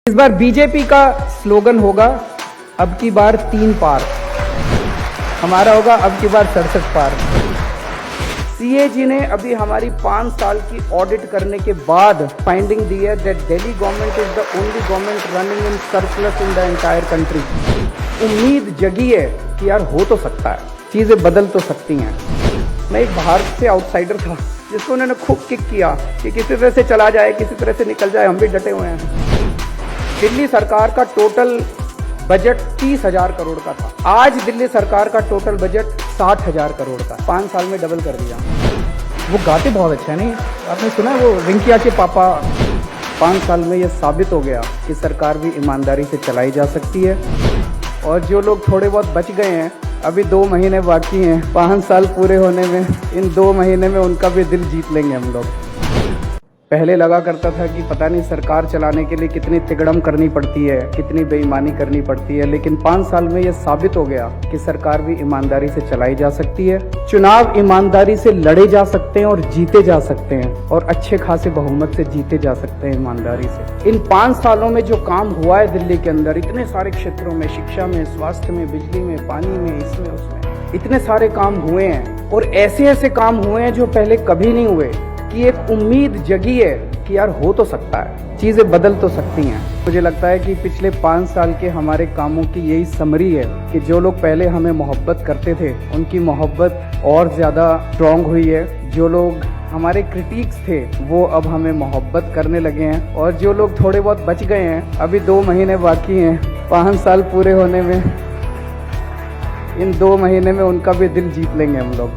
इस बार बीजेपी का स्लोगन होगा अब की बार 3 पार, हमारा होगा अब की बार 67 पार। सीए जी ने अभी हमारी 5 साल की ऑडिट करने के बाद फाइंडिंग दी है that Delhi government is the only government running in surplus in the entire country. उम्मीद जगी है कि यार हो तो सकता है, चीजें बदल तो सकती हैं। मैं एक बाहर से आउटसाइडर था जिसको उन्होंने खूब किक किया कि किसी तरह से चला जाए, किसी तरह से निकल जाए, हम भी डटे हुए हैं। दिल्ली सरकार का टोटल बजट 30,000 करोड़ का था, आज दिल्ली सरकार का टोटल बजट 60,000 करोड़ का, 5 साल में डबल कर दिया। वो गाते बहुत अच्छा है, नहीं आपने सुना है वो रिंकिया के पापा। 5 साल में ये साबित हो गया कि सरकार भी ईमानदारी से चलाई जा सकती है। और जो लोग थोड़े बहुत बच गए हैं, अभी 2 महीने बाकी हैं 5 साल पूरे होने में, इन 2 महीने में उनका भी दिल जीत लेंगे हम लोग। पहले लगा करता था कि पता नहीं सरकार चलाने के लिए कितनी तिगड़म करनी पड़ती है, कितनी बेईमानी करनी पड़ती है, लेकिन 5 साल में यह साबित हो गया कि सरकार भी ईमानदारी से चलाई जा सकती है। चुनाव ईमानदारी से लड़े जा सकते हैं और जीते जा सकते हैं, और अच्छे खासे बहुमत से जीते जा सकते हैं ईमानदारी से। इन 5 सालों में जो काम हुआ है दिल्ली के अंदर, इतने सारे क्षेत्रों में, शिक्षा में, स्वास्थ्य में, बिजली में, पानी में, इसमें उसमें, इतने सारे काम हुए हैं, और ऐसे ऐसे काम हुए हैं जो पहले कभी नहीं हुए, कि एक उम्मीद जगी है कि यार हो तो सकता है, चीजें बदल तो सकती हैं। मुझे लगता है कि पिछले 5 साल के हमारे कामों की यही समरी है कि जो लोग पहले हमें मोहब्बत करते थे, उनकी मोहब्बत और ज्यादा स्ट्रांग हुई है। जो लोग हमारे क्रिटिक्स थे, वो अब हमें मोहब्बत करने लगे हैं। और जो लोग थोड़े बहुत बच गए हैं, अभी 2 महीने बाकी हैं 5 साल पूरे होने में, इन 2 महीने में उनका भी दिल जीत लेंगे हम लोग।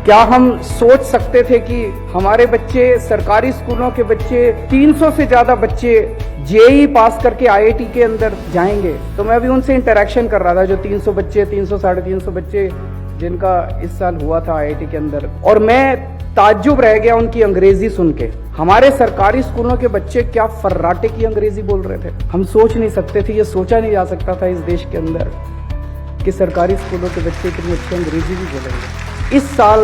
क्या हम सोच सकते थे कि हमारे बच्चे, सरकारी स्कूलों के बच्चे, 300 से ज्यादा बच्चे जेईई पास करके आईआईटी के अंदर जाएंगे? तो मैं अभी उनसे इंटरेक्शन कर रहा था, जो 300 बच्चे, 300 साढ़े 300 बच्चे जिनका इस साल हुआ था आईआईटी के अंदर, और मैं ताज्जुब रह गया उनकी अंग्रेजी सुन के। हमारे सरकारी स्कूलों के बच्चे क्या फर्राटे की अंग्रेजी बोल रहे थे, हम सोच नहीं सकते थे, ये सोचा नहीं जा सकता था इस देश के अंदर कि सरकारी स्कूलों के बच्चे इतनी अच्छी अंग्रेजी भी बोलेंगे। इस साल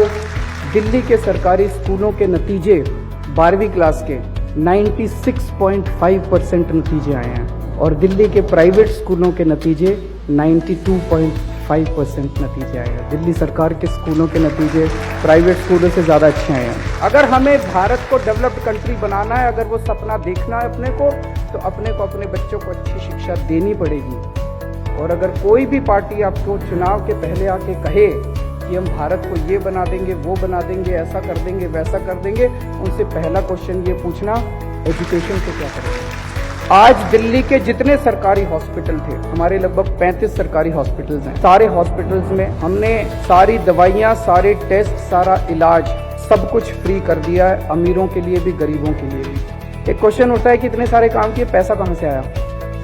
दिल्ली के सरकारी स्कूलों के नतीजे 12वीं क्लास के 96.5% नतीजे आए हैं, और दिल्ली के प्राइवेट स्कूलों के नतीजे 92.5% नतीजे आए हैं। दिल्ली सरकार के स्कूलों के नतीजे प्राइवेट स्कूलों से ज़्यादा अच्छे आए हैं। अगर हमें भारत को डेवलप्ड कंट्री बनाना है, अगर वो सपना देखना है अपने को, तो अपने को, अपने बच्चों को अच्छी शिक्षा देनी पड़ेगी। और अगर कोई भी पार्टी आपको चुनाव के पहले आके कहे कि हम भारत को ये बना देंगे, वो बना देंगे, ऐसा कर देंगे, वैसा कर देंगे, उनसे पहला क्वेश्चन ये पूछना, एजुकेशन को क्या करेंगे? आज दिल्ली के जितने सरकारी हॉस्पिटल थे, हमारे लगभग 35 सरकारी हॉस्पिटल्स हैं, सारे हॉस्पिटल्स में हमने सारी दवाइयाँ, सारे टेस्ट, सारा इलाज, सब कुछ फ्री कर दिया है, अमीरों के लिए भी, गरीबों के लिए भी। एक क्वेश्चन उठता है कि इतने सारे काम किए, पैसा कहाँ से आया?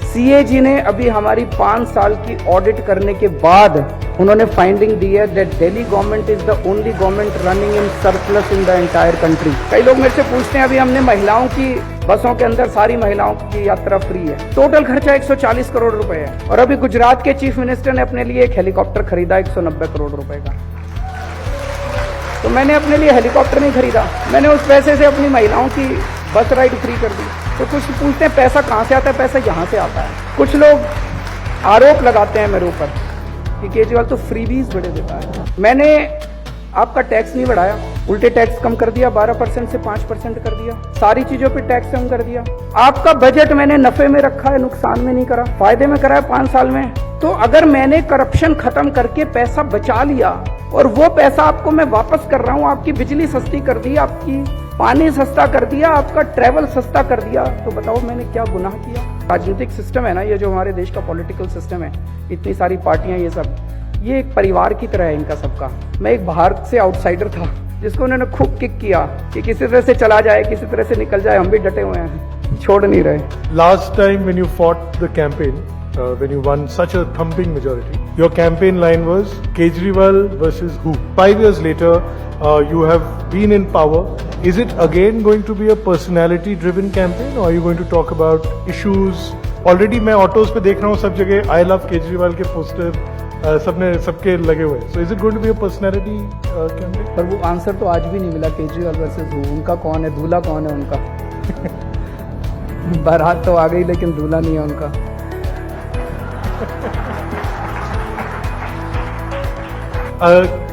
सीए जी ने अभी हमारी 5 साल की ऑडिट करने के बाद उन्होंने फाइंडिंग दी है that Delhi government is the only government running in surplus in the entire country. कई लोग मेरे से पूछते हैं, अभी हमने महिलाओं की बसों के अंदर सारी महिलाओं की यात्रा फ्री है, टोटल खर्चा 140 करोड़ रुपए है। और अभी गुजरात के चीफ मिनिस्टर ने अपने लिए एक हेलीकॉप्टर खरीदा 190 करोड़ रुपए का। तो मैंने अपने लिए हेलीकॉप्टर नहीं खरीदा, मैंने उस पैसे से अपनी महिलाओं की बस राइड फ्री कर दी। तो कुछ पूछते हैं पैसा कहाँ से आता है? पैसा यहाँ से आता है। कुछ लोग आरोप लगाते हैं मेरे ऊपर कि केजरीवाल तो फ्रीबीज बड़े देता है। मैंने आपका टैक्स नहीं बढ़ाया, उल्टे टैक्स कम कर दिया, 12% से 5% कर दिया, सारी चीजों पे टैक्स कम कर दिया। आपका बजट मैंने नफे में रखा है, नुकसान में नहीं करा, फायदे में करा है 5 साल में। तो अगर मैंने करप्शन खत्म करके पैसा बचा लिया, और वो पैसा आपको मैं वापस कर रहा हूँ, आपकी बिजली सस्ती कर दी, आपकी पानी सस्ता कर दिया, आपका ट्रैवल सस्ता कर दिया, तो बताओ मैंने क्या गुनाह किया? राजनीतिक सिस्टम है ना ये, जो हमारे देश का पॉलिटिकल सिस्टम है, इतनी सारी पार्टियां, ये सब, ये एक परिवार की तरह है इनका सबका। मैं एक बाहर से आउटसाइडर था जिसको उन्होंने खूब किक किया कि किसी तरह से चला जाए, किसी तरह से निकल जाए, हम भी डटे हुए हैं, छोड़ नहीं रहे। Last time when you fought the campaign, when you won such a thumping majority, your campaign line was Kejriwal versus who? 5 years later, you have been in power. Is it again going to be a personality-driven campaign, or are you going to talk about issues? Already मैं autos पे देख रहा हूँ सब जगह I love Kejriwal के poster सबके लगे हुए। So is it going to be a personality campaign? पर वो आंसर तो आज भी नहीं मिला, केजरीवाल वर्सेस हु, उनका कौन है, दूल्हा कौन है उनका? बारात तो आ गई लेकिन दूल्हा नहीं है उनका।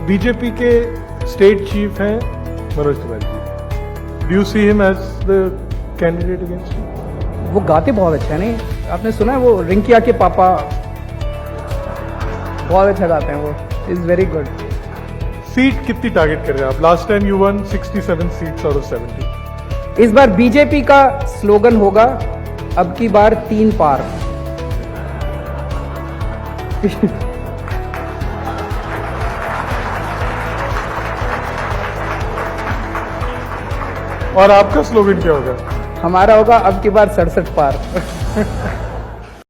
बीजेपी के स्टेट चीफ हैं Manoj Tiwari ji. Do you see him as the candidate against you? वो गाते बहुत अच्छा है, नहीं आपने सुना है वो रिंकिया के पापा बहुत अच्छा गाते हैं, वो इज वेरी गुड। सीट कितनी टारगेट कर रहे हैं आप? Last time you one 67 seats out of 70। इस बार बीजेपी का स्लोगन होगा अब की बार 3 पार। और आपका स्लोगन क्या होगा? हमारा होगा अब की बार 67 पार।